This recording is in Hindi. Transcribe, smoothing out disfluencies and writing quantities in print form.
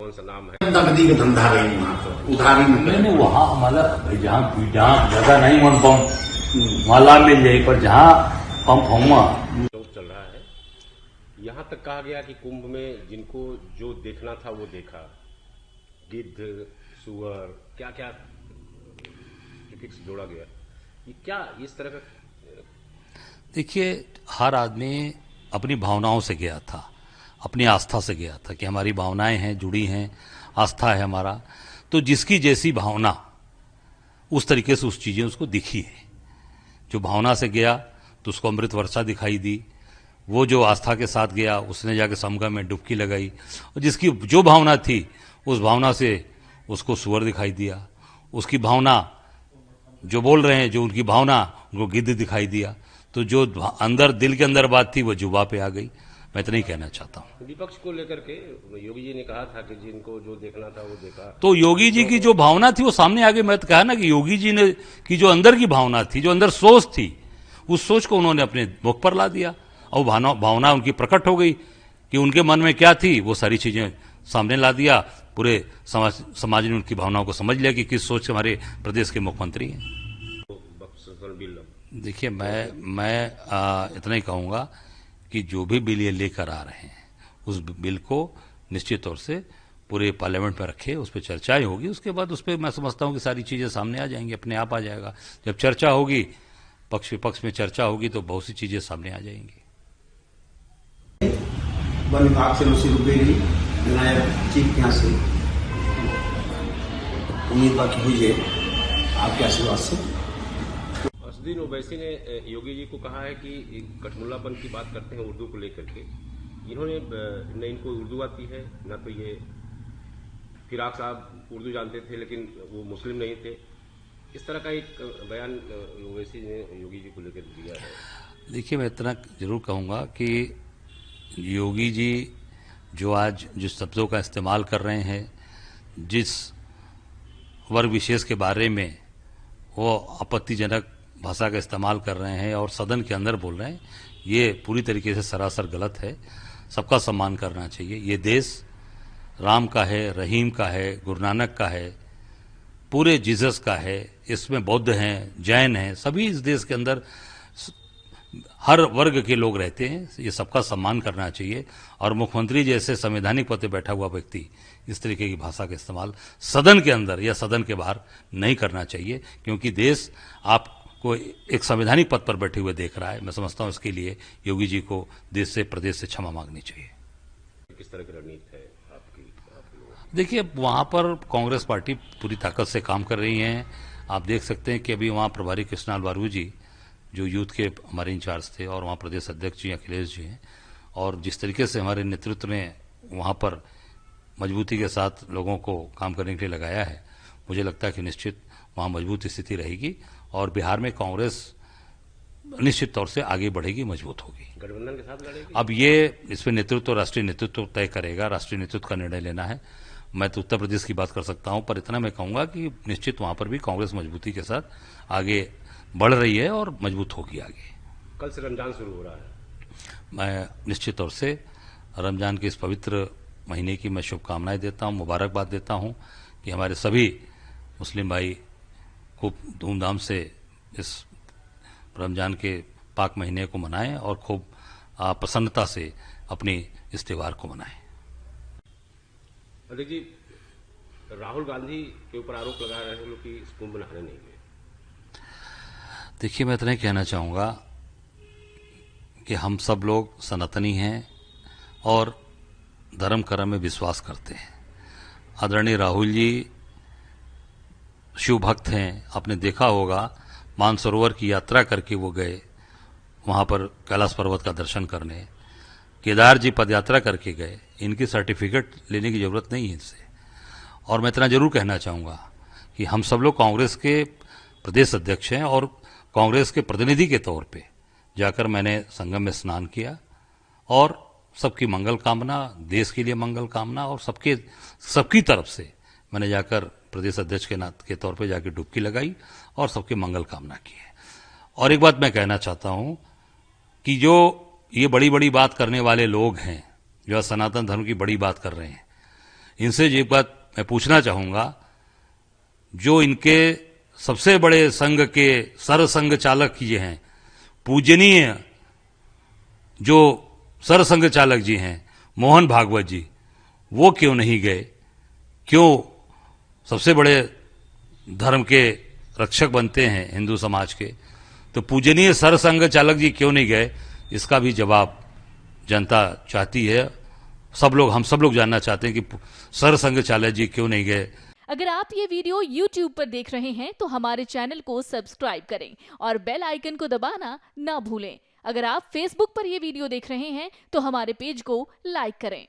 कौन सा नाम है? नकदी का धंधा रही वहाँ तो उधारी नहीं वहाँ हमारा जहाँ जगह नहीं वन पंप माला मिल जाए पर जहाँ पंप होगा चल रहा है। यहाँ तक कहा गया कि कुंभ में जिनको जो देखना था वो देखा, गिद्ध, सुअर, क्या क्या फिक्स जोड़ा गया। ये क्या इस तरह का? देखिए हर आदमी अपनी भावनाओं से गया था, अपनी आस्था से गया था कि हमारी भावनाएं हैं, जुड़ी हैं, आस्था है हमारा। तो जिसकी जैसी भावना उस तरीके से उस चीजें उसको दिखी है। जो भावना से गया तो उसको अमृत वर्षा दिखाई दी, वो जो आस्था के साथ गया उसने जाके समगम में डुबकी लगाई, और जिसकी जो भावना थी उस भावना से उसको सुअर दिखाई दिया, उसकी भावना जो बोल रहे हैं जो उनकी भावना उनको गिद्ध दिखाई दिया। तो जो अंदर दिल के अंदर बात थी वो जुबा पे आ गई। मैं इतना ही कहना चाहता हूँ। विपक्ष को लेकर के योगी जी ने कहा था कि जिनको जो देखना था वो देखा। तो योगी जी की जो भावना थी वो सामने आ गई। मैं तो कहा ना कि योगी जी ने की जो अंदर की भावना थी, जो अंदर सोच थी, उस सोच को उन्होंने अपने मुख पर ला दिया और भावना उनकी प्रकट हो गई कि उनके मन में क्या थी, वो सारी चीजें सामने ला दिया। पूरे समाज ने उनकी भावनाओं को समझ लिया कि किस सोच से हमारे प्रदेश के मुख्यमंत्री हैं। देखिए मैं इतना ही कहूंगा कि जो भी बिल ये लेकर आ रहे हैं उस बिल को निश्चित तौर से पूरे पार्लियामेंट में रखे, उस पर चर्चाएं होगी। उसके बाद उस पर मैं समझता हूं कि सारी चीजें सामने आ जाएंगी, अपने आप आ जाएगा। जब चर्चा होगी, पक्ष विपक्ष में चर्चा होगी तो बहुत सी चीजें सामने आ जाएंगी। वन विभाग से उसी रुपये नायब चीफ यहाँ से उम्मीदवार की हुई है आपके आशीर्वाद से। असदुद्दीन ओवैसी ने योगी जी को कहा है कि कठमुल्लापन की बात करते हैं उर्दू को लेकर के। इन्होंने न इनको उर्दू आती है, न तो ये फिराक साहब उर्दू जानते थे लेकिन वो मुस्लिम नहीं थे। इस तरह का एक बयान ओवैसी ने योगी जी को लेकर दिया है। देखिए मैं इतना जरूर कहूँगा कि योगी जी जो आज जिस शब्दों का इस्तेमाल कर रहे हैं, जिस वर्ग विशेष के बारे में वो आपत्तिजनक भाषा का इस्तेमाल कर रहे हैं और सदन के अंदर बोल रहे हैं, ये पूरी तरीके से सरासर गलत है। सबका सम्मान करना चाहिए। ये देश राम का है, रहीम का है, गुरु नानक का है, पूरे जीसस का है। इसमें बौद्ध हैं, जैन हैं, सभी इस देश के अंदर हर वर्ग के लोग रहते हैं। ये सबका सम्मान करना चाहिए। और मुख्यमंत्री जैसे संवैधानिक पद पर बैठा हुआ व्यक्ति इस तरीके की भाषा का इस्तेमाल सदन के अंदर या सदन के बाहर नहीं करना चाहिए, क्योंकि देश आपको एक संवैधानिक पद पर बैठे हुए देख रहा है। मैं समझता हूं इसके लिए योगी जी को देश से, प्रदेश से क्षमा मांगनी चाहिए। किस तरह की रणनीति है आपकी? देखिए वहां पर कांग्रेस पार्टी पूरी ताकत से काम कर रही है। आप देख सकते हैं कि अभी वहां प्रभारी कृष्णलाल बारू जी जो यूथ के हमारे इंचार्ज थे और वहाँ प्रदेश अध्यक्ष जी अखिलेश जी हैं, और जिस तरीके से हमारे नेतृत्व ने वहाँ पर मजबूती के साथ लोगों को काम करने के लिए लगाया है, मुझे लगता है कि निश्चित वहाँ मजबूत स्थिति रहेगी और बिहार में कांग्रेस निश्चित तौर से आगे बढ़ेगी, मजबूत होगी। गठबंधन के साथ लड़ेगी? अब ये इसमें नेतृत्व राष्ट्रीय नेतृत्व तय करेगा, राष्ट्रीय नेतृत्व का निर्णय लेना है। मैं तो उत्तर प्रदेश की बात कर सकता हूँ, पर इतना मैं कहूँगा कि निश्चित वहाँ पर भी कांग्रेस मजबूती के साथ आगे बढ़ रही है और मजबूत होगी आगे। कल से रमजान शुरू हो रहा है। मैं निश्चित तौर से रमजान के इस पवित्र महीने की मैं शुभकामनाएं देता हूं, मुबारकबाद देता हूं कि हमारे सभी मुस्लिम भाई खूब धूमधाम से इस रमजान के पाक महीने को मनाएं और खूब प्रसन्नता से अपनी इस त्योहार को मनाएं। अध्यक्ष जी, राहुल गांधी के ऊपर आरोप लगा रहे हैं लोग कि इस कुंभ नहाने नहीं गए। देखिए मैं इतना ही कहना चाहूँगा कि हम सब लोग सनातनी हैं और धर्म कर्म में विश्वास करते हैं। आदरणीय राहुल जी शिव भक्त हैं। आपने देखा होगा मानसरोवर की यात्रा करके वो गए, वहाँ पर कैलाश पर्वत का दर्शन करने। केदार जी पदयात्रा करके गए। इनकी सर्टिफिकेट लेने की जरूरत नहीं है इनसे। और मैं इतना जरूर कहना चाहूँगा कि हम सब लोग कांग्रेस के प्रदेश अध्यक्ष हैं और कांग्रेस के प्रतिनिधि के तौर पे जाकर मैंने संगम में स्नान किया और सबकी मंगल कामना, देश के लिए मंगल कामना और सबकी तरफ से मैंने जाकर प्रदेश अध्यक्ष के तौर पे जाकर डुबकी लगाई और सबकी मंगल कामना की है। और एक बात मैं कहना चाहता हूं कि जो ये बड़ी बड़ी बात करने वाले लोग हैं, जो सनातन धर्म की बड़ी बात कर रहे हैं, इनसे ये बात मैं पूछना चाहूंगा, जो इनके सबसे बड़े संघ के सरसंघ चालक ये हैं, पूजनीय जो सरसंघ चालक जी हैं मोहन भागवत जी, वो क्यों नहीं गए? क्यों सबसे बड़े धर्म के रक्षक बनते हैं हिंदू समाज के, तो पूजनीय सरसंघ चालक जी क्यों नहीं गए? इसका भी जवाब जनता चाहती है। हम सब लोग जानना चाहते हैं कि सरसंघ चालक जी क्यों नहीं गए। अगर आप ये वीडियो YouTube पर देख रहे हैं तो हमारे चैनल को सब्सक्राइब करें और बेल आइकन को दबाना ना भूलें। अगर आप Facebook पर ये वीडियो देख रहे हैं तो हमारे पेज को लाइक करें।